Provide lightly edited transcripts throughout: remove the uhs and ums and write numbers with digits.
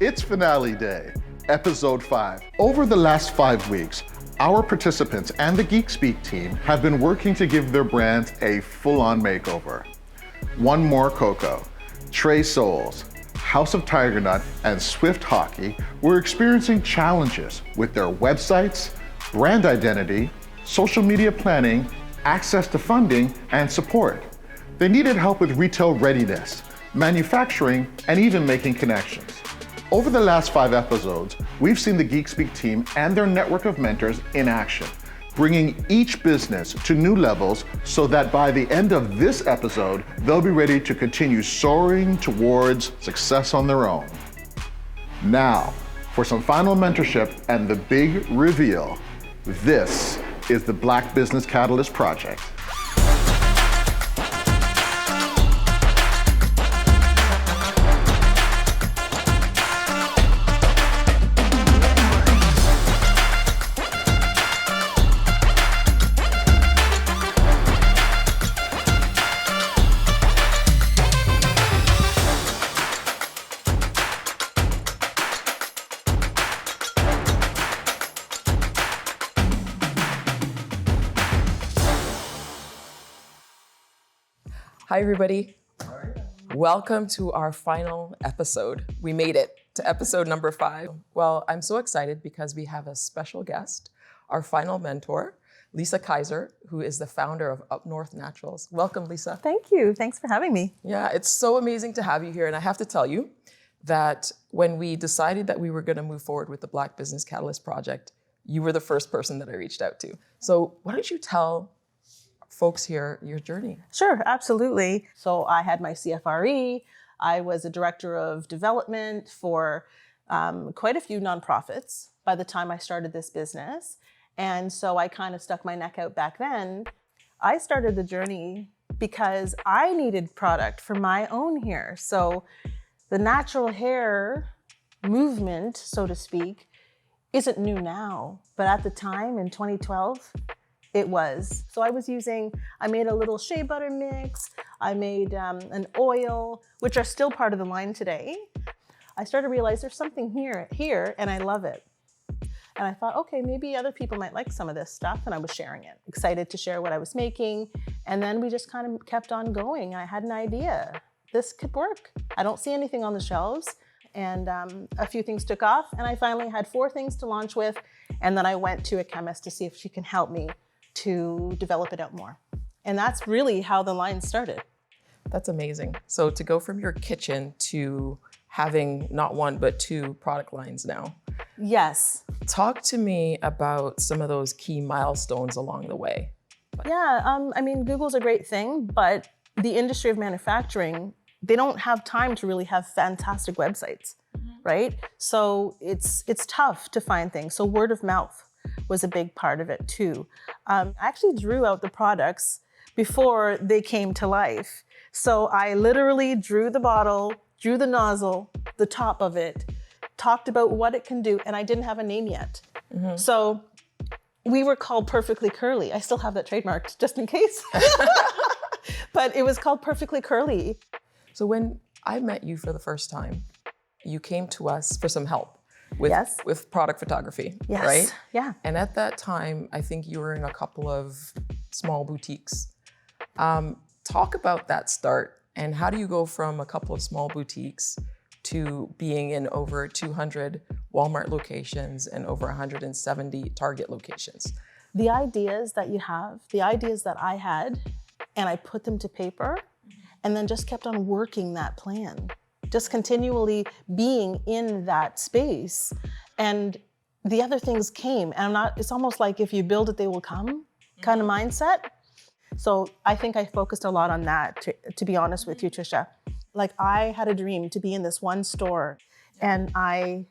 It's finale day, episode 5. Over the last 5 weeks, our participants and the geekspeak team have been working to give their brands a full-on makeover. One More Cocoa, Trey Souls, House of Tiger Nut, and Swift Hockey were experiencing challenges with their websites, brand identity, social media planning, access to funding, and support. They needed help with retail readiness, manufacturing, and even making connections. Over the last 5 episodes, we've seen the geekspeak team and their network of mentors in action, bringing each business to new levels so that by the end of this episode, they'll be ready to continue soaring towards success on their own. Now, for some final mentorship and the big reveal, this is the Black Business Catalyst Project. Hi, everybody. Welcome to our final episode. We made it to episode number 5. Well, I'm so excited because we have a special guest, our final mentor, Lisa Keizer, who is the founder of Up North Naturals. Welcome, Lisa. Thank you. Thanks for having me. Yeah, it's so amazing to have you here. And I have to tell you that when we decided that we were going to move forward with the Black Business Catalyst Project, you were the first person that I reached out to. So why don't you tell folks here your journey? Sure, absolutely. So I had my CFRE. I was a director of development for quite a few nonprofits by the time I started this business. And so I kind of stuck my neck out back then. I started the journey because I needed product for my own hair. So the natural hair movement, so to speak, isn't new now. But at the time in 2012, it was. So I made a little shea butter mix. I made an oil, which are still part of the line today. I started to realize there's something here, and I love it. And I thought, okay, maybe other people might like some of this stuff, and I was sharing it. Excited to share what I was making. And then we just kind of kept on going. I had an idea. This could work. I don't see anything on the shelves. And a few things took off, and I finally had 4 things to launch with. And then I went to a chemist to see if she can help me to develop it out more. And that's really how the line started. That's amazing. So to go from your kitchen to having not 1, but 2 product lines now. Yes. Talk to me about some of those key milestones along the way. Yeah, Google's a great thing, but the industry of manufacturing, they don't have time to really have fantastic websites, right? So it's tough to find things. So word of mouth was a big part of it too. I actually drew out the products before they came to life. So I literally drew the bottle, drew the nozzle, the top of it, talked about what it can do, and I didn't have a name yet. Mm-hmm. So we were called Perfectly Curly. I still have that trademarked just in case. But it was called Perfectly Curly. So when I met you for the first time, you came to us for some help with product photography, yes. Right? Yeah. And at that time, I think you were in a couple of small boutiques. Talk about that start, and how do you go from a couple of small boutiques to being in over 200 Walmart locations and over 170 Target locations? The ideas that you have, the ideas that I had, and I put them to paper, and then just kept on working that plan. Just continually being in that space. And the other things came. And it's almost like if you build it, they will come kind of mindset. So I think I focused a lot on that, to be honest with you, Trisha. Like I had a dream to be in this one store. And I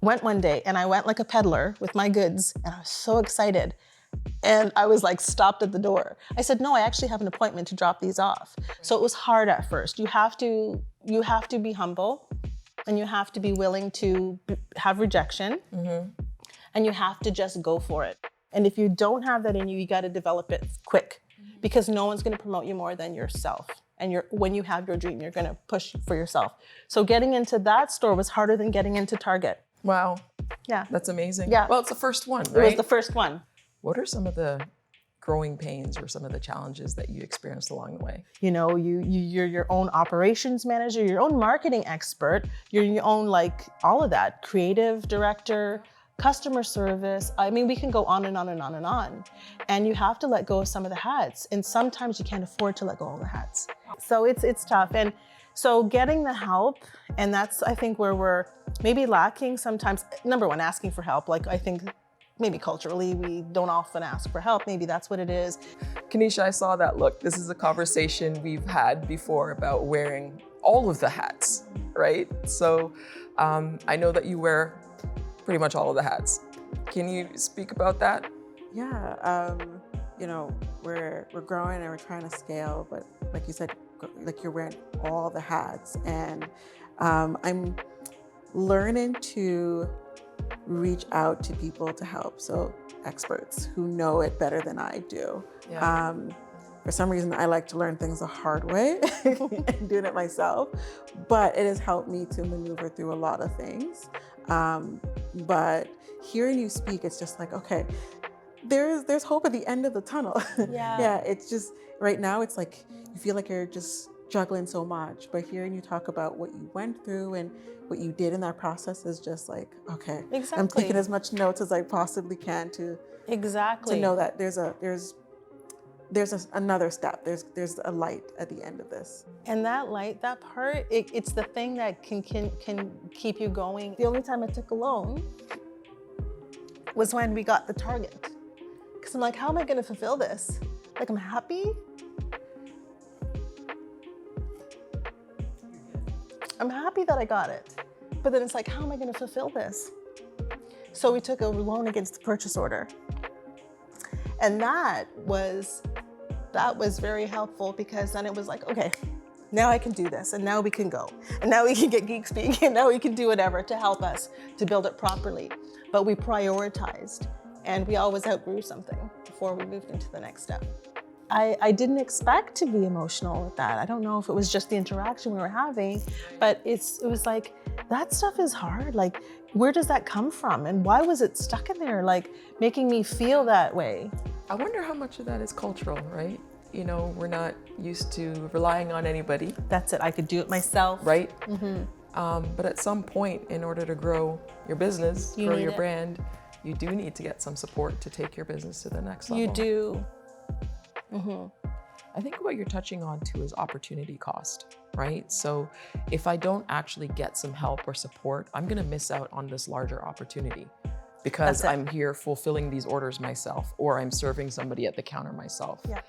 went one day and I went like a peddler with my goods. And I was so excited. And I was like stopped at the door. I said, no, I actually have an appointment to drop these off. So it was hard at first. You have to be humble, and you have to be willing to have rejection, and you have to just go for it. And if you don't have that in you, you got to develop it quick, because no one's going to promote you more than yourself. And when you have your dream, you're going to push for yourself. So getting into that store was harder than getting into Target. Wow. Yeah. That's amazing. Yeah. Well, it's the first one, right? It was the first one. What are some of the growing pains or some of the challenges that you experienced along the way? You know, you're your own operations manager, your own marketing expert, you're your own, like, all of that, creative director, customer service. I mean, we can go on and on and on and on. And you have to let go of some of the hats. And sometimes you can't afford to let go of the hats. So it's tough. And so getting the help, and that's, I think, where we're maybe lacking sometimes. Number one, asking for help. Like, I think maybe culturally, we don't often ask for help. Maybe that's what it is. Kanisha, I saw that look. This is a conversation we've had before about wearing all of the hats, right? So I know that you wear pretty much all of the hats. Can you speak about that? Yeah, you know, we're growing and we're trying to scale, but like you said, like you're wearing all the hats, and I'm learning to reach out to people to help. So experts who know it better than I do. Yeah. For some reason, I like to learn things the hard way and doing it myself, but it has helped me to maneuver through a lot of things. But hearing you speak, it's just like, okay, there's hope at the end of the tunnel. Yeah. Yeah, it's just, right now, it's like, you feel like you're just juggling so much, but hearing you talk about what you went through and what you did in that process is just like, okay, Exactly. I'm taking as much notes as I possibly can to know that there's another step. There's a light at the end of this. And that light, that part, it's the thing that can keep you going. The only time I took a loan was when we got the Target. Because I'm like, how am I going to fulfill this? Like, I'm happy. I'm happy that I got it. But then it's like, how am I going to fulfill this? So we took a loan against the purchase order. And that was very helpful, because then it was like, okay, now I can do this, and now we can go, and now we can get geekspeak, and now we can do whatever to help us to build it properly. But we prioritized, and we always outgrew something before we moved into the next step. I didn't expect to be emotional with that. I don't know if it was just the interaction we were having, but it was like, that stuff is hard. Like, where does that come from? And why was it stuck in there, like, making me feel that way? I wonder how much of that is cultural, right? You know, we're not used to relying on anybody. That's it, I could do it myself. Right? Mm-hmm. But at some point, in order to grow your business, grow your brand, you do need to get some support to take your business to the next level. You do. Mm-hmm. I think what you're touching on too is opportunity cost, right? So if I don't actually get some help or support, I'm gonna miss out on this larger opportunity because I'm here fulfilling these orders myself, or I'm serving somebody at the counter myself. Yeah.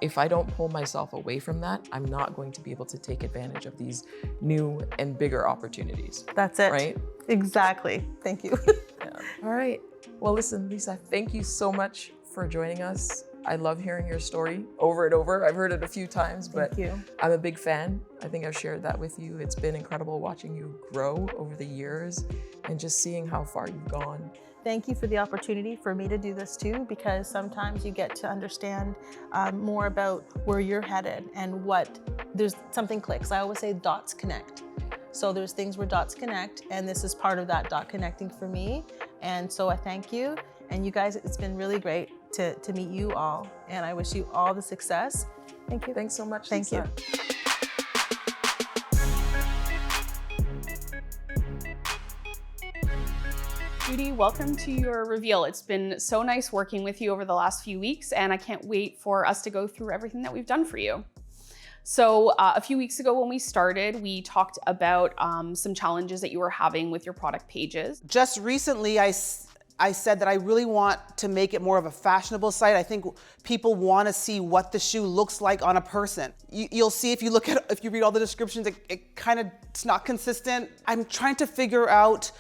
If I don't pull myself away from that, I'm not going to be able to take advantage of these new and bigger opportunities. That's it. Right? Exactly. Thank you. Yeah. All right. Well, listen, Lisa, thank you so much for joining us. I love hearing your story over and over. I've heard it a few times, but I'm a big fan. I think I've shared that with you. It's been incredible watching you grow over the years and just seeing how far you've gone. Thank you for the opportunity for me to do this too, because sometimes you get to understand more about where you're headed and there's something clicks. I always say dots connect. So there's things where dots connect, and this is part of that dot connecting for me. And so I thank you. And you guys, it's been really great to meet you all. And I wish you all the success. Thank you. Thanks so much, Thank Lisa. you. Judy, welcome to your reveal. It's been so nice working with you over the last few weeks, and I can't wait for us to go through everything that we've done for you. So a few weeks ago when we started, we talked about some challenges that you were having with your product pages. Just recently, I said that I really want to make it more of a fashionable site. I think people want to see what the shoe looks like on a person. You'll see if you read all the descriptions, it's not consistent. I'm trying to figure out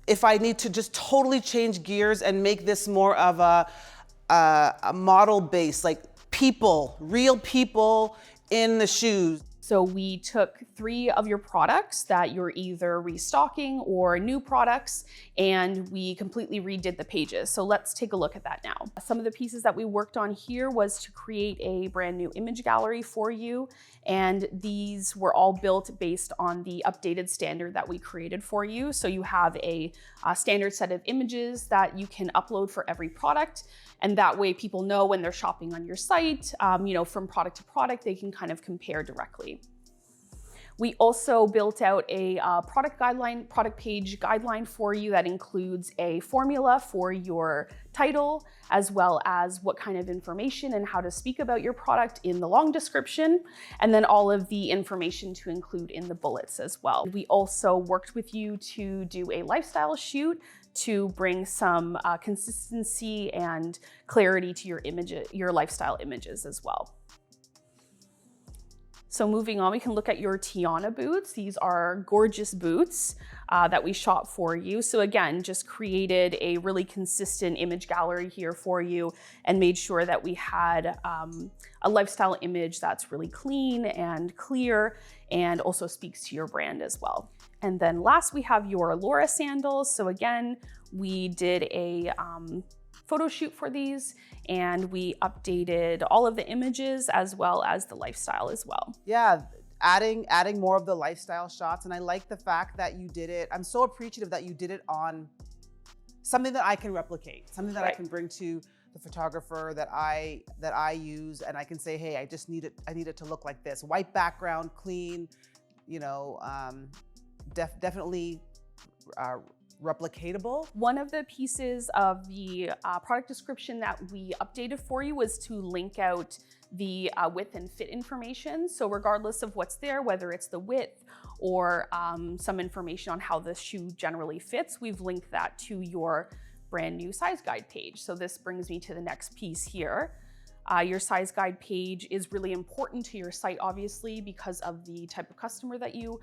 if I need to just totally change gears and make this more of a model base, like people, real people in the shoes. So we took 3 of your products that you're either restocking or new products, and we completely redid the pages. So let's take a look at that now. Some of the pieces that we worked on here was to create a brand new image gallery for you. And these were all built based on the updated standard that we created for you. So you have a standard set of images that you can upload for every product. And that way people know when they're shopping on your site, from product to product, they can kind of compare directly. We also built out a product page guideline for you that includes a formula for your title, as well as what kind of information and how to speak about your product in the long description, and then all of the information to include in the bullets as well. We also worked with you to do a lifestyle shoot to bring some consistency and clarity to your lifestyle images as well. So moving on, we can look at your Tiana boots. These are gorgeous boots that we shot for you. So again, just created a really consistent image gallery here for you and made sure that we had a lifestyle image that's really clean and clear and also speaks to your brand as well. And then last, we have your Laura sandals. So again, we did a photo shoot for these, and we updated all of the images as well as the lifestyle as well. Yeah, adding more of the lifestyle shots. And I like the fact that you did it. I'm so appreciative that you did it on something that I can replicate, something that I can bring to the photographer that I use, and I can say, hey, I need it to look like this. White background, clean, definitely replicatable. One of the pieces of the product description that we updated for you was to link out the width and fit information. So regardless of what's there, whether it's the width or some information on how the shoe generally fits, we've linked that to your brand new size guide page. So this brings me to the next piece here. Your size guide page is really important to your site, obviously, because of the type of customer that you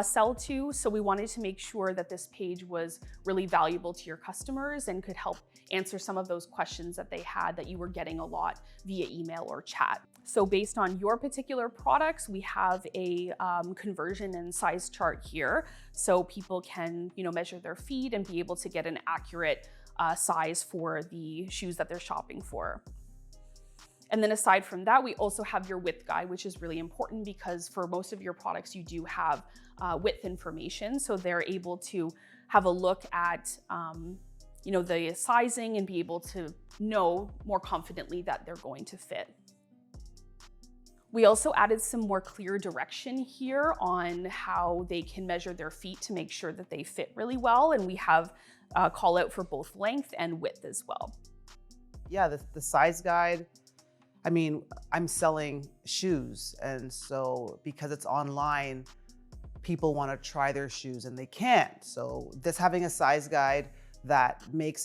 sell to. So we wanted to make sure that this page was really valuable to your customers and could help answer some of those questions that they had that you were getting a lot via email or chat. So based on your particular products, we have a conversion and size chart here. So people can, measure their feet and be able to get an accurate size for the shoes that they're shopping for. And then aside from that, we also have your width guide, which is really important because for most of your products, you do have width information. So they're able to have a look at, the sizing and be able to know more confidently that they're going to fit. We also added some more clear direction here on how they can measure their feet to make sure that they fit really well. And we have a call out for both length and width as well. Yeah, the size guide. I mean, I'm selling shoes, and so because it's online, people want to try their shoes and they can't. So this having a size guide that makes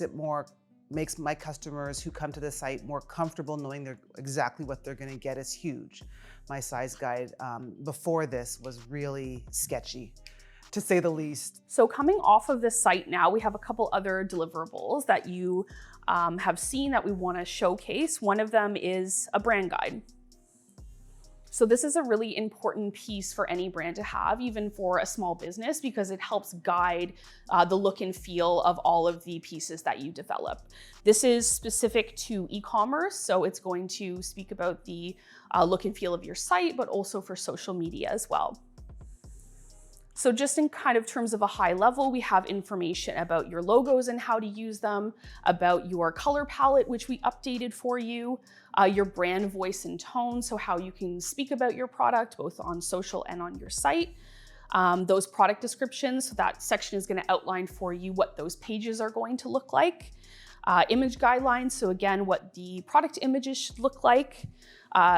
my customers who come to the site more comfortable knowing they're exactly what they're going to get is huge. My size guide before this was really sketchy, to say the least. So coming off of this site now, we have a couple other deliverables that you have seen that we want to showcase. One of them is a brand guide. So this is a really important piece for any brand to have, even for a small business, because it helps guide the look and feel of all of the pieces that you develop. This is specific to e-commerce, so it's going to speak about the look and feel of your site, but also for social media as well. So just in kind of terms of a high level, we have information about your logos and how to use them, about your color palette, which we updated for you, your brand voice and tone, so how you can speak about your product, both on social and on your site. Those product descriptions, so that section is going to outline for you what those pages are going to look like. Image guidelines, so again, what the product images should look like.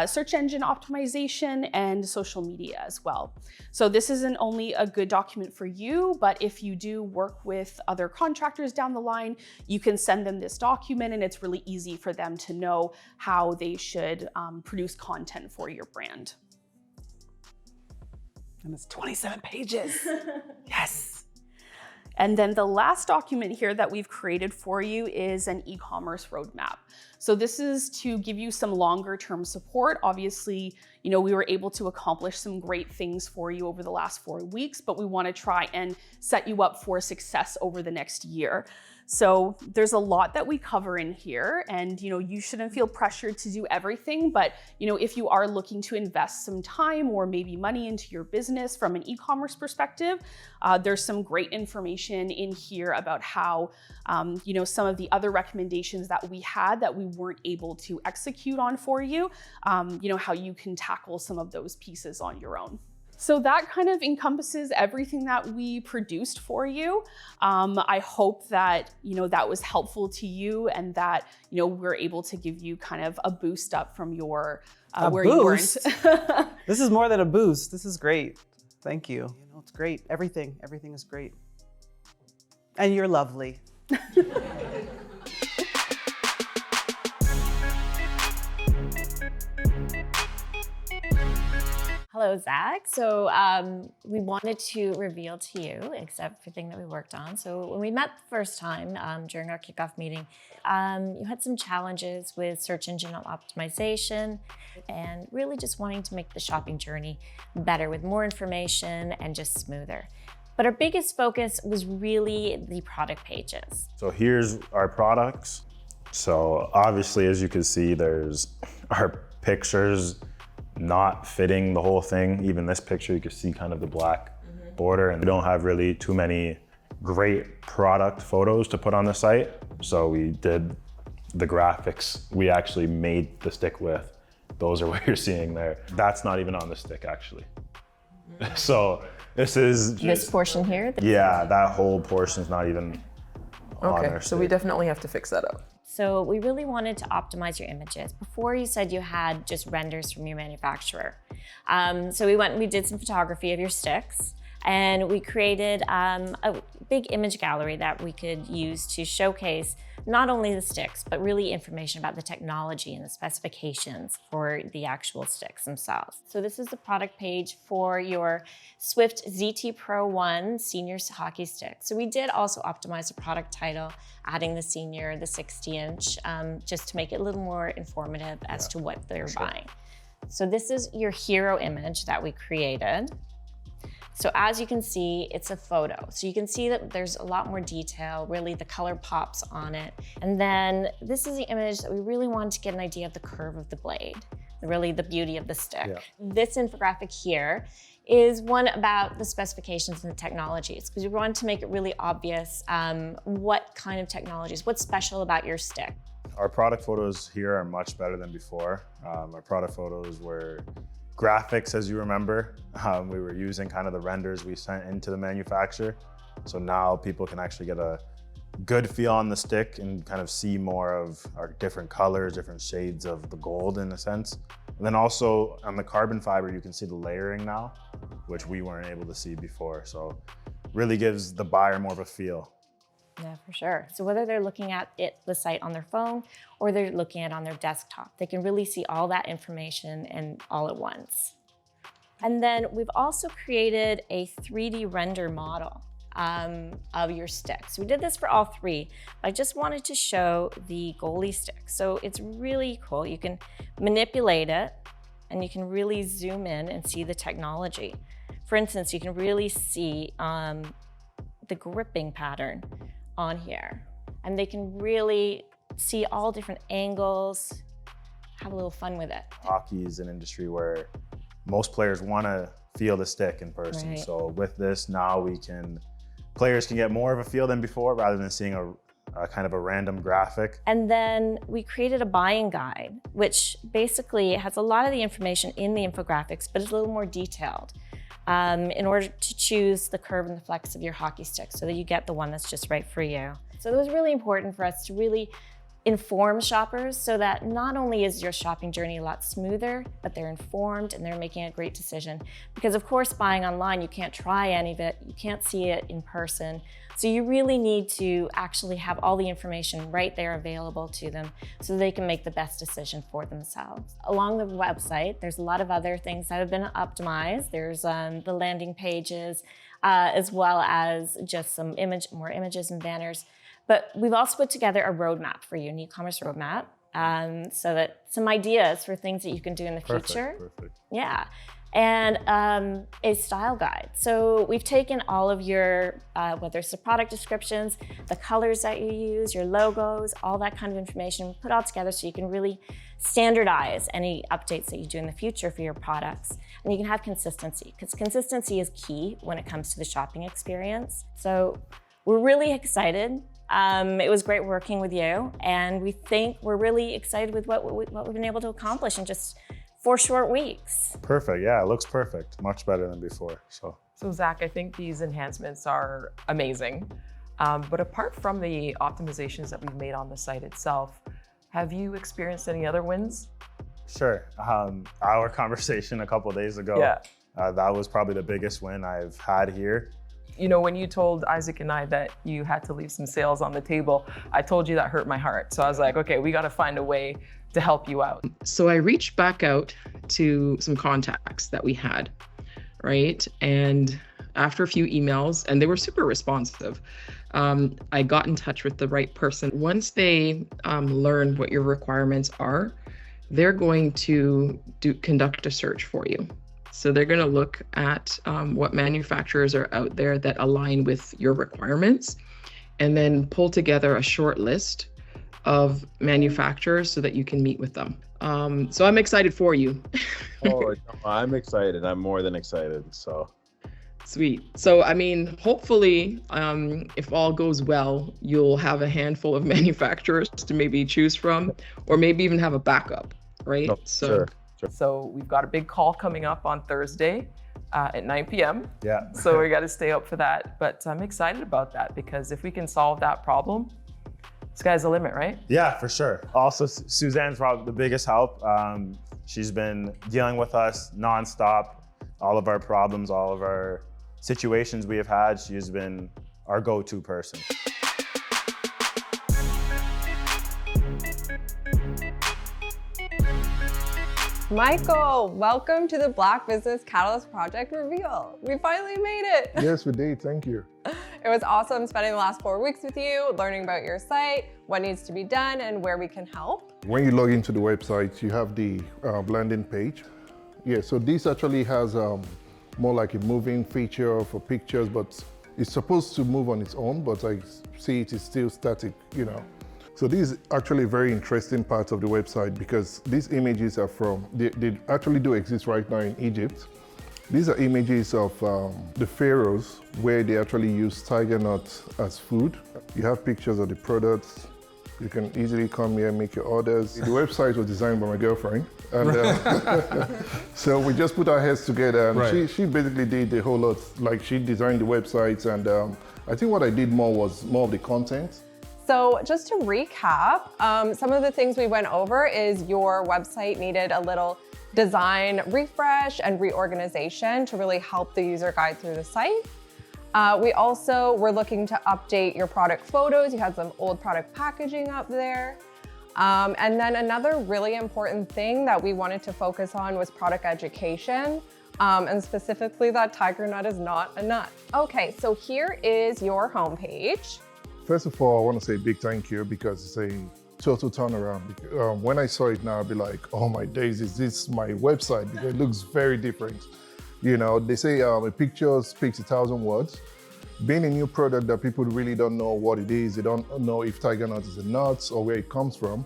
Search engine optimization, and social media as well. So this isn't only a good document for you, but if you do work with other contractors down the line, you can send them this document and it's really easy for them to know how they should produce content for your brand. And it's 27 pages. Yes. And then the last document here that we've created for you is an e-commerce roadmap. So this is to give you some longer term support. Obviously, you know, we were able to accomplish some great things for you over the last 4 weeks, but we want to try and set you up for success over the next year. So there's a lot that we cover in here, and you know, you shouldn't feel pressured to do everything, but you know, if you are looking to invest some time or maybe money into your business from an e-commerce perspective, there's some great information in here about how, you know, some of the other recommendations that we had that we weren't able to execute on for you, you know, how you can tackle some of those pieces on your own. So that kind of encompasses everything that we produced for you. I hope that, you know, that was helpful to you and that, you know, we're able to give you kind of a boost up from your, where boost? you weren't. This is more than a boost. This is great. Thank you. You know, it's great. Everything is great. And you're lovely. Hello, Zach. So we wanted to reveal to you everything that we worked on. So when we met the first time during our kickoff meeting, you had some challenges with search engine optimization and really just wanting to make the shopping journey better with more information and just smoother. But our biggest focus was really the product pages. So here's our products. So obviously, as you can see, there's our pictures not fitting the whole thing. Even this picture, you can see kind of the black border, and we don't have really too many great product photos to put on the site. So we did the graphics we actually made the stick with. Those are what you're seeing there. That's not even on the stick, actually. So this is This portion here? Yeah, that whole portion is not even on Okay, our so we stick. definitely have to fix that up. So we really wanted to optimize your images. Before you said you had just renders from your manufacturer. So we did some photography of your sticks, and we created a big image gallery that we could use to showcase not only the sticks, but really information about the technology and the specifications for the actual sticks themselves. So this is the product page for your Swift ZT Pro 1 Senior Hockey Stick. So we did also optimize the product title, adding the senior, the 60-inch, just to make it a little more informative as to what they're buying. So this is your hero image that we created. So as you can see, it's a photo. So you can see that there's a lot more detail, really the color pops on it. And then this is the image that we really wanted to get an idea of the curve of the blade, really the beauty of the stick. Yeah. This infographic here is one about the specifications and the technologies, because we wanted to make it really obvious what kind of technologies, what's special about your stick. Our product photos here are much better than before. Our product photos were graphics, as you remember. We were using kind of the renders we sent into the manufacturer. So now people can actually get a good feel on the stick and kind of see more of our different colors, different shades of the gold in a sense. And then also on the carbon fiber, you can see the layering now, which we weren't able to see before. So really gives the buyer more of a feel. Yeah, for sure. So whether they're looking at the site on their phone or they're looking at it on their desktop, they can really see all that information and all at once. And then we've also created a 3D render model of your stick. So we did this for all three. I just wanted to show the goalie stick. So it's really cool. You can manipulate it and you can really zoom in and see the technology. For instance, you can really see the gripping pattern on here, and they can really see all different angles, have a little fun with it. Hockey is an industry where most players want to feel the stick in person. Right. So with this, now players can get more of a feel than before rather than seeing a kind of a random graphic. And then we created a buying guide, which basically has a lot of the information in the infographics, but it's a little more detailed. In order to choose the curve and the flex of your hockey stick so that you get the one that's just right for you. So it was really important for us to really inform shoppers so that not only is your shopping journey a lot smoother, but they're informed and they're making a great decision. Because of course, buying online, you can't try any of it, you can't see it in person. So you really need to actually have all the information right there available to them so they can make the best decision for themselves. Along the website, there's a lot of other things that have been optimized. There's the landing pages, as well as just more images and banners. But we've also put together a roadmap for you, an e-commerce roadmap. so that some ideas for things that you can do in the future. Perfect. Yeah. And a style guide. So we've taken all of your, whether it's the product descriptions, the colors that you use, your logos, all that kind of information, put all together so you can really standardize any updates that you do in the future for your products. And you can have consistency, because consistency is key when it comes to the shopping experience. So we're really excited. It was great working with you, and we think we're really excited with what we've been able to accomplish in just 4 short weeks. Perfect. Yeah, it looks perfect. Much better than before. So Zach, I think these enhancements are amazing. But apart from the optimizations that we've made on the site itself, have you experienced any other wins? sure. Our conversation a couple of days ago, that was probably the biggest win I've had here. You know, when you told Isaac and I that you had to leave some sales on the table, I told you that hurt my heart. So I was like, okay, we got to find a way to help you out. So I reached back out to some contacts that we had, right? And after a few emails, and they were super responsive, I got in touch with the right person. Once they learn what your requirements are, they're going to conduct a search for you. So they're going to look at what manufacturers are out there that align with your requirements, and then pull together a short list of manufacturers so that you can meet with them. So I'm excited for you. Oh, I'm excited. I'm more than excited. So sweet. So, I mean, hopefully, if all goes well, you'll have a handful of manufacturers to maybe choose from, or maybe even have a backup, right? No, sure. So we've got a big call coming up on Thursday at 9 p.m. Yeah. So we got to stay up for that. But I'm excited about that, because if we can solve that problem, sky's the limit, right? Yeah, for sure. Also, Suzanne's probably the biggest help. She's been dealing with us nonstop, all of our problems, all of our situations we have had. She has been our go-to person. Michael, welcome to the Black Business Catalyst Project Reveal. We finally made it. Yes, we did. Thank you. It was awesome spending the last 4 weeks with you, learning about your site, what needs to be done, and where we can help. When you log into the website, you have the landing page. Yeah, so this actually has more like a moving feature for pictures, but it's supposed to move on its own, but I see it is still static, you know. So this is actually a very interesting part of the website, because these images are from, they actually do exist right now in Egypt. These are images of the pharaohs, where they actually use tiger nuts as food. You have pictures of the products. You can easily come here and make your orders. The website was designed by my girlfriend. And so we just put our heads together, and she basically did the whole lot. Like, she designed the websites, and I think what I did more was more of the content. So just to recap, some of the things we went over is your website needed a little design refresh and reorganization to really help the user guide through the site. We also were looking to update your product photos. You had some old product packaging up there. And then another really important thing that we wanted to focus on was product education, and specifically that tiger nut is not a nut. Okay, so here is your homepage. First of all, I want to say a big thank you, because it's a total turnaround. When I saw it now, I'd be like, oh my days, is this my website? Because it looks very different. You know, they say a picture speaks 1,000 words. Being a new product that people really don't know what it is, they don't know if tiger nut is a nut or where it comes from,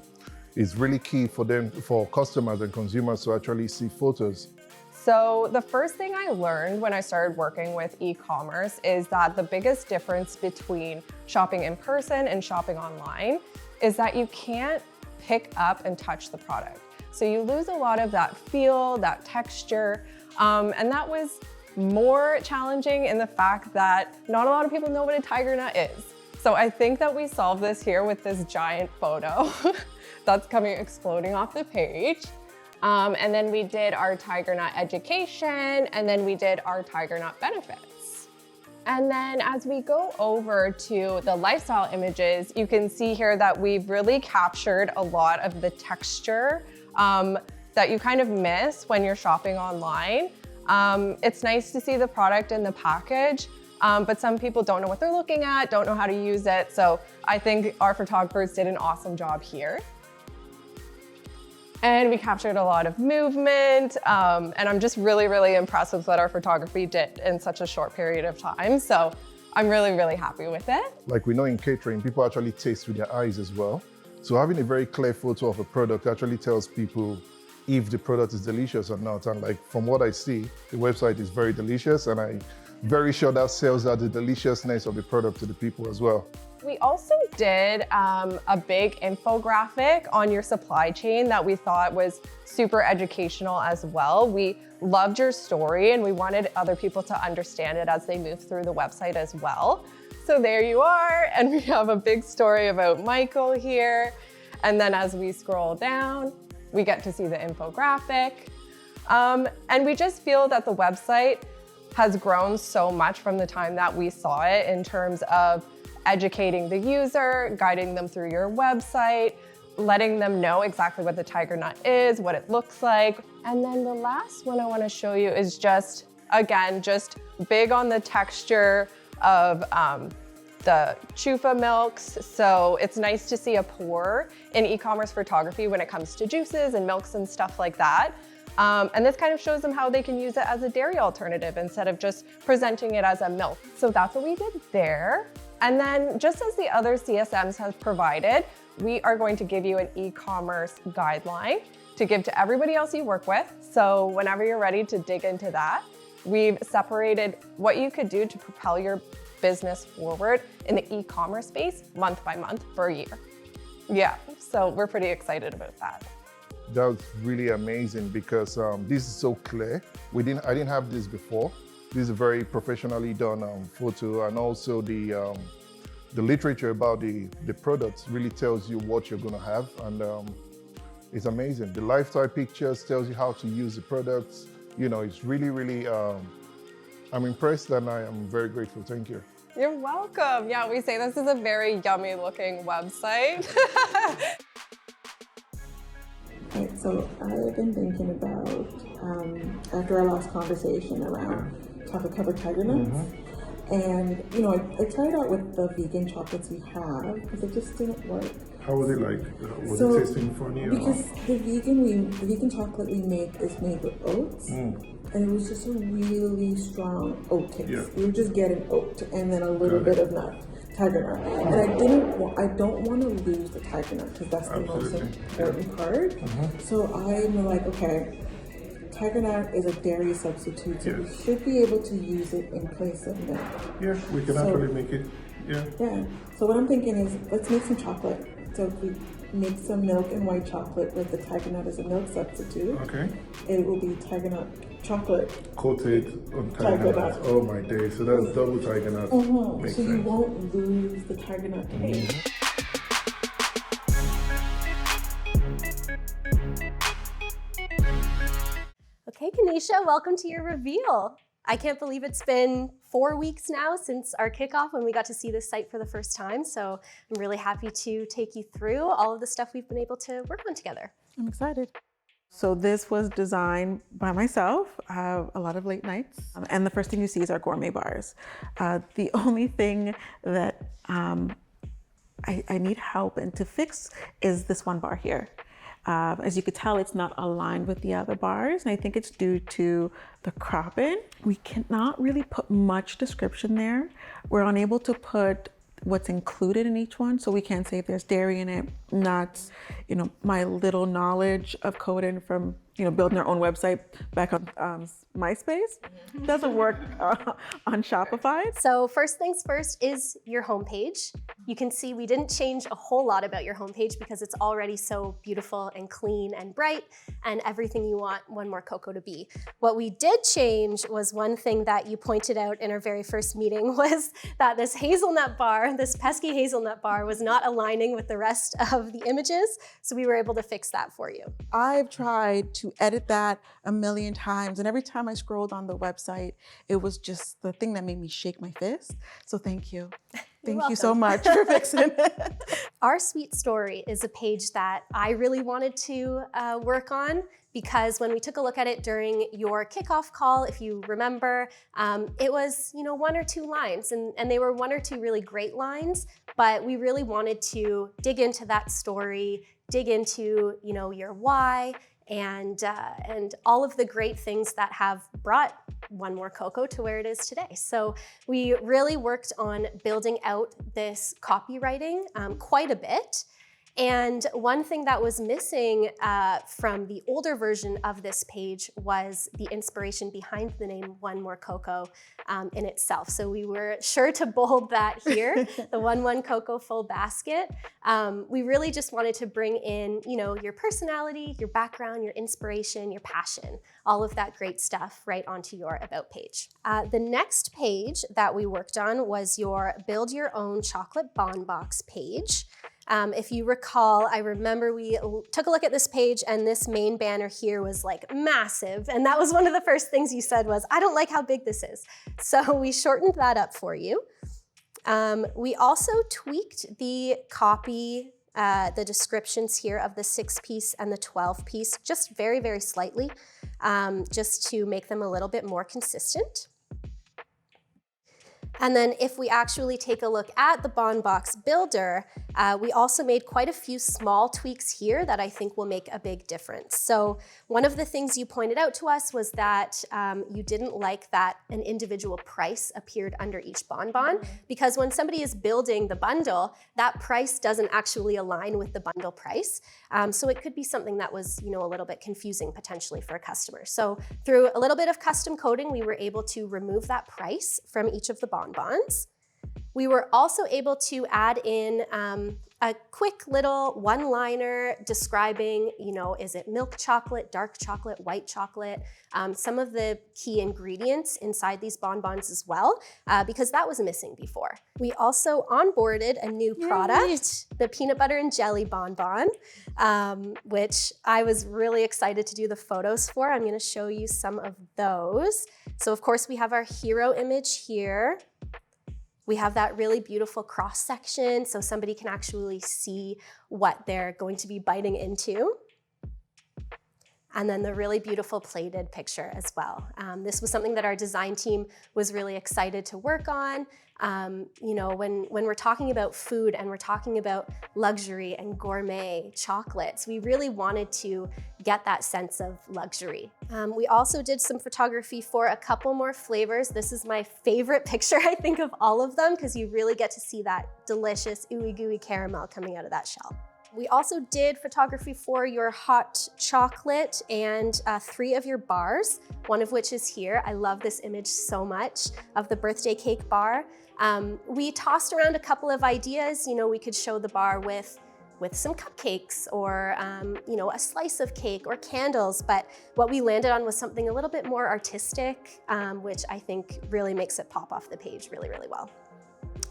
is really key for them, for customers and consumers to actually see photos. So the first thing I learned when I started working with e-commerce is that the biggest difference between shopping in person and shopping online is that you can't pick up and touch the product. So you lose a lot of that feel, that texture, and that was more challenging in the fact that not a lot of people know what a tiger nut is. So I think that we solved this here with this giant photo that's coming exploding off the page. And then we did our tiger nut education, and then we did our tiger nut benefits. And then as we go over to the lifestyle images, you can see here that we've really captured a lot of the texture that you kind of miss when you're shopping online. It's nice to see the product in the package, but some people don't know what they're looking at, don't know how to use it. So I think our photographers did an awesome job here. and we captured a lot of movement. And I'm just really, really impressed with what our photography did in such a short period of time. So I'm really, really happy with it. Like we know in catering, people actually taste with their eyes as well. So having a very clear photo of a product actually tells people if the product is delicious or not. And like from what I see, the website is very delicious, and I'm very sure that sells out the deliciousness of the product to the people as well. We also did a big infographic on your supply chain that we thought was super educational as well. We loved your story and we wanted other people to understand it as they move through the website as well. So there you are, and we have a big story about Michael here. And then as we scroll down, we get to see the infographic. And we just feel that the website has grown so much from the time that we saw it in terms of educating the user, guiding them through your website, letting them know exactly what the tiger nut is, what it looks like. And then the last one I want to show you is just, again, just big on the texture of the chufa milks. So it's nice to see a pour in e-commerce photography when it comes to juices and milks and stuff like that. And this kind of shows them how they can use it as a dairy alternative instead of just presenting it as a milk. So that's what we did there. And then just as the other CSMs have provided, we are going to give you an e-commerce guideline to give to everybody else you work with. So whenever you're ready to dig into that, we've separated what you could do to propel your business forward in the e-commerce space month by month for a year. Yeah, so we're pretty excited about that. That's really amazing because this is so clear. I didn't have this before. This is a very professionally done photo, and also the literature about the products really tells you what you're gonna have, and it's amazing. The lifestyle pictures tells you how to use the products. You know, it's really, really, I'm impressed and I am very grateful. Thank you. You're welcome. Yeah, we say this is a very yummy looking website. Right, so I've been thinking about, after our last conversation around chocolate covered tiger nuts, and you know, I tried out with the vegan chocolates we have because it just didn't work. How was it like? Was it tasting funny? Because the vegan chocolate we make is made with oats, and it was just a really strong oat taste. Yeah. We were just getting oat and then a little bit of nut. Tiger nut, and I don't want to lose the tiger nut because that's the most important part. So I'm like, okay, tiger nut is a dairy substitute, so we should be able to use it in place of milk. Yeah, we can actually make it. Yeah. So what I'm thinking is, let's make some chocolate. So if we make some milk and white chocolate with the tiger nut as a milk substitute, it will be tiger nut chocolate coated on tiger nut. Oh my day! So that's double tiger nut. So sense. You won't lose the tiger nut taste. Okay, Kanisha, welcome to your reveal. I can't believe it's been 4 weeks now since our kickoff when we got to see this site for the first time. So I'm really happy to take you through all of the stuff we've been able to work on together. I'm excited. So this was designed by myself. I have a lot of late nights. And the first thing you see is our gourmet bars. The only thing that I need help and to fix is this one bar here. As you could tell, it's not aligned with the other bars, and I think it's due to the cropping. We cannot really put much description there. We're unable to put what's included in each one, so we can't say if there's dairy in it, nuts. You know, my little knowledge of coding from building our own website back on MySpace doesn't work on Shopify. So first things first is your homepage. You can see we didn't change a whole lot about your homepage because it's already so beautiful and clean and bright and everything you want One More Cocoa to be. What we did change was one thing that you pointed out in our very first meeting was that this hazelnut bar, this pesky hazelnut bar, was not aligning with the rest of the images. So we were able to fix that for you. I've tried to to edit that a million times. And every time I scrolled on the website, it was just the thing that made me shake my fist. So thank you. Thank you so much for fixing it. Our Sweet Story is a page that I really wanted to work on, because when we took a look at it during your kickoff call, if you remember, it was 1 or 2 lines, and they were 1 or 2 really great lines, but we really wanted to dig into that story, dig into your why, and all of the great things that have brought One More Cocoa to where it is today. So we really worked on building out this copywriting quite a bit. And one thing that was missing from the older version of this page was the inspiration behind the name One More Cocoa in itself. So we were sure to bold that here, the One Cocoa full basket. We really just wanted to bring in, your personality, your background, your inspiration, your passion, all of that great stuff right onto your About page. The next page that we worked on was your Build Your Own Chocolate Bon Box page. If you recall, I remember we took a look at this page and this main banner here was like massive. And that was one of the first things you said was, I don't like how big this is. So we shortened that up for you. We also tweaked the copy, the descriptions here of the 6-piece and the 12-piece, just very, very slightly, just to make them a little bit more consistent. And then if we actually take a look at the Bon Box Builder, we also made quite a few small tweaks here that I think will make a big difference. So one of the things you pointed out to us was that you didn't like that an individual price appeared under each bonbon, because when somebody is building the bundle, that price doesn't actually align with the bundle price. So it could be something that was a little bit confusing potentially for a customer. So through a little bit of custom coding, we were able to remove that price from each of the bonbons. We were also able to add in a quick little one-liner describing, is it milk chocolate, dark chocolate, white chocolate, some of the key ingredients inside these bonbons as well, because that was missing before. We also onboarded a new product, the peanut butter and jelly bonbon, which I was really excited to do the photos for. I'm gonna show you some of those. So of course we have our hero image here. We have that really beautiful cross section so somebody can actually see what they're going to be biting into. And then the really beautiful plated picture as well. This was something that our design team was really excited to work on. When we're talking about food and we're talking about luxury and gourmet chocolates, we really wanted to get that sense of luxury. We also did some photography for a couple more flavors. This is my favorite picture, I think, of all of them, because you really get to see that delicious ooey gooey caramel coming out of that shell. We also did photography for your hot chocolate and 3 of your bars, one of which is here. I love this image so much of the birthday cake bar. We tossed around a couple of ideas. We could show the bar with some cupcakes or a slice of cake or candles, but what we landed on was something a little bit more artistic, which I think really makes it pop off the page really, really well.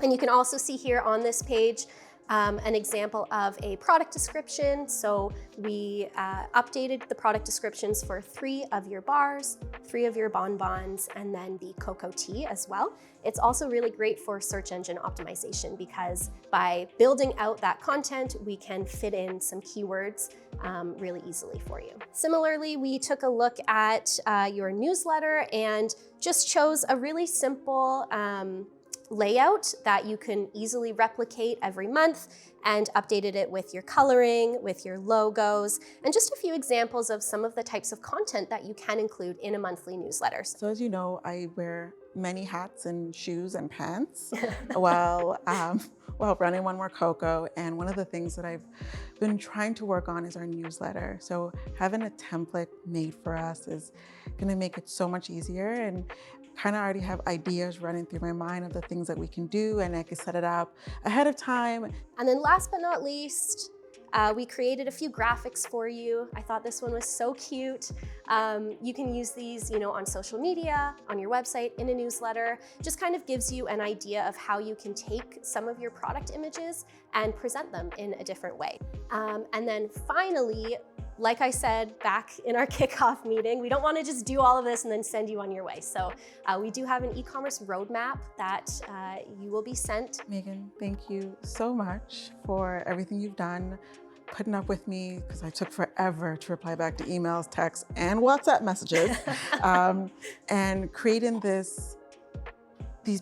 And you can also see here on this page an example of a product description. So we updated the product descriptions for 3 of your bars, 3 of your bonbons, and then the cocoa tea as well. It's also really great for search engine optimization, because by building out that content, we can fit in some keywords really easily for you. Similarly, we took a look at your newsletter and just chose a really simple layout that you can easily replicate every month, and updated it with your coloring, with your logos, and just a few examples of some of the types of content that you can include in a monthly newsletter. So as you know, I wear many hats and shoes and pants while running One More Cocoa. And one of the things that I've been trying to work on is our newsletter. So having a template made for us is gonna make it so much easier, and kind of already have ideas running through my mind of the things that we can do, and I can set it up ahead of time. And then last but not least, we created a few graphics for you. I thought this one was so cute. You can use these, on social media, on your website, in a newsletter. Just kind of gives you an idea of how you can take some of your product images and present them in a different way. And then finally, like I said back in our kickoff meeting, we don't want to just do all of this and then send you on your way. So we do have an e-commerce roadmap that you will be sent. Megan, thank you so much for everything you've done, putting up with me, because I took forever to reply back to emails, texts, and WhatsApp messages, and creating these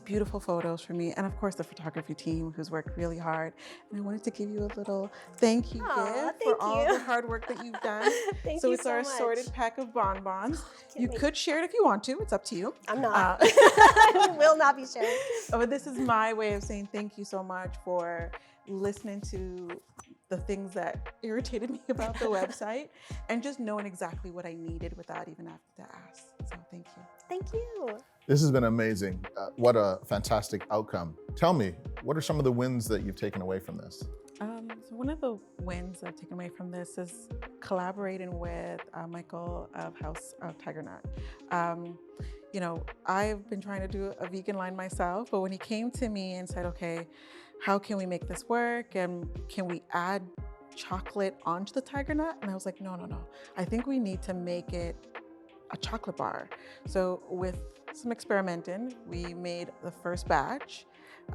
beautiful photos for me, and of course the photography team who's worked really hard. And I wanted to give you a little thank you gift for all the hard work that you've done. Thank so you it's so our much. assorted pack of bonbons. You wait. could share it if you want to, it's up to you. I'm not. I will not be sharing. But this is my way of saying thank you so much for listening to the things that irritated me about the website and just knowing exactly what I needed without even having to ask. So thank you. Thank you. This has been amazing. What a fantastic outcome. Tell me, what are some of the wins that you've taken away from this? So one of the wins I've taken away from this is collaborating with Michael of House of Tiger Nut. You know, I've been trying to do a vegan line myself, but when he came to me and said, okay, how can we make this work? And can we add chocolate onto the tiger nut? And I was like, no. I think we need to make it a chocolate bar. So with some experimenting, we made the first batch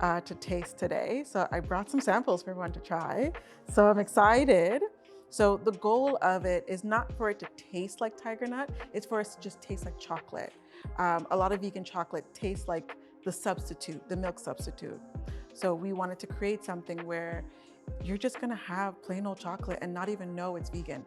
to taste today. So I brought some samples for everyone to try. So I'm excited. So the goal of it is not for it to taste like tiger nut, it's for us to just taste like chocolate. A lot of vegan chocolate tastes like the substitute, the milk substitute. So we wanted to create something where you're just gonna have plain old chocolate and not even know it's vegan.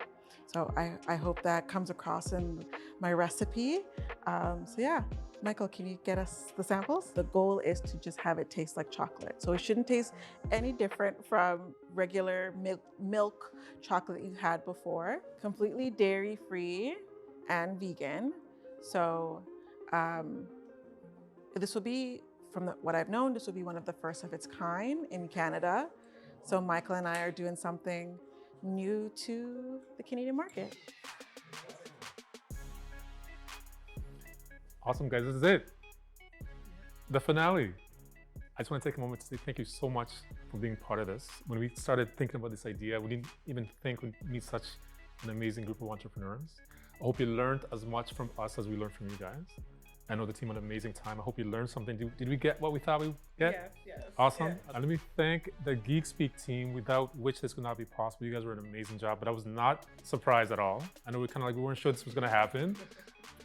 So I hope that comes across in my recipe. So yeah, Michael, can you get us the samples? The goal is to just have it taste like chocolate. So it shouldn't taste any different from regular milk chocolate that you've had before. Completely dairy-free and vegan. So this will be, from what I've known, this will be one of the first of its kind in Canada. So Michael and I are doing something new to the Canadian market. Awesome, guys, this is it. The finale. I just want to take a moment to say thank you so much for being part of this. When we started thinking about this idea, we didn't even think we'd meet such an amazing group of entrepreneurs. I hope you learned as much from us as we learned from you guys. I know the team had an amazing time. I hope you learned something. Did we get what we thought we'd get? Yes. Awesome. Yes. And let me thank the geekspeak team, without which this would not be possible. You guys were an amazing job, but I was not surprised at all. I know we weren't sure this was gonna happen.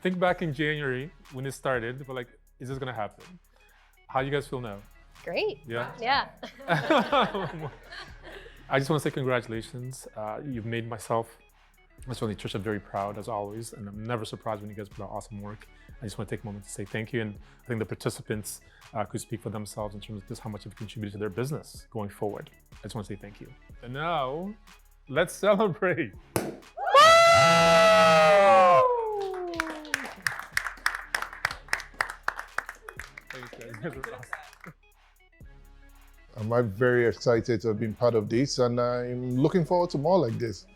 Think back in January when it started, but like, is this gonna happen? How you guys feel now? Great. Yeah? Yeah. I just want to say congratulations. You've made myself, and certainly Trisha, very proud as always, and I'm never surprised when you guys put out awesome work. I just want to take a moment to say thank you, and I think the participants could speak for themselves in terms of just how much you've contributed to their business going forward. I just want to say thank you. And now, let's celebrate. Thanks, guys. You guys are awesome. I'm very excited to have been part of this, and I'm looking forward to more like this.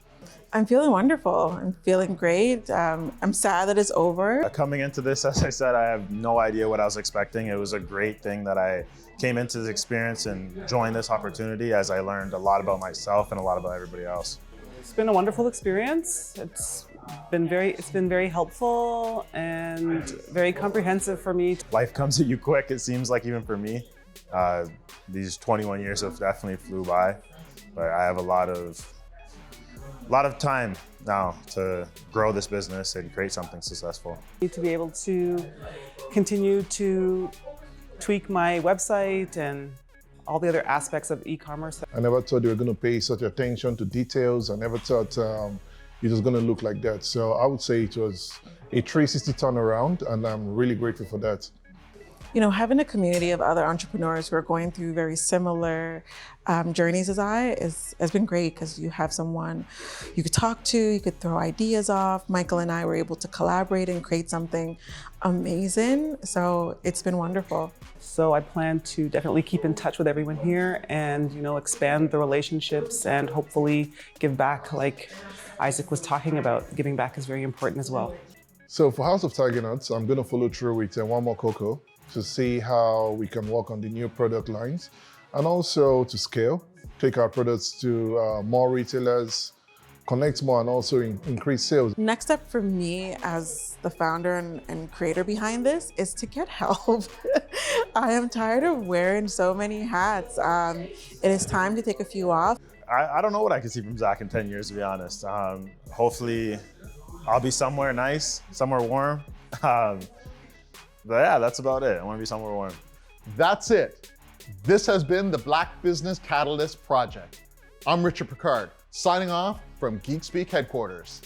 I'm feeling wonderful. I'm feeling great. I'm sad that it's over. Coming into this, as I said, I have no idea what I was expecting. It was a great thing that I came into this experience and joined this opportunity, as I learned a lot about myself and a lot about everybody else. It's been a wonderful experience. It's been very helpful and very comprehensive for me. Life comes at you quick, it seems like, even for me. These 21 years have definitely flew by, but I have a lot of time now to grow this business and create something successful. To be able to continue to tweak my website and all the other aspects of e-commerce. I never thought they were going to pay such attention to details. I never thought it was going to look like that. So I would say it was a 360 turnaround, and I'm really grateful for that. You know, having a community of other entrepreneurs who are going through very similar journeys as has been great, because you have someone you could talk to, you could throw ideas off. Michael and I were able to collaborate and create something amazing. So it's been wonderful. So I plan to definitely keep in touch with everyone here and, you know, expand the relationships and hopefully give back, like Isaac was talking about. Giving back is very important as well. So for House of Tiger Nuts, I'm going to follow through with one more cocoa to see how we can work on the new product lines, and also to scale, take our products to more retailers, connect more and also increase sales. Next step for me as the founder and creator behind this is to get help. I am tired of wearing so many hats. It is time to take a few off. I don't know what I can see from Zach in 10 years, to be honest. Hopefully I'll be somewhere nice, somewhere warm. But yeah, that's about it. I want to be somewhere warm. That's it. This has been the Black Business Catalyst Project. I'm Richard Picard, signing off from GeekSpeak headquarters.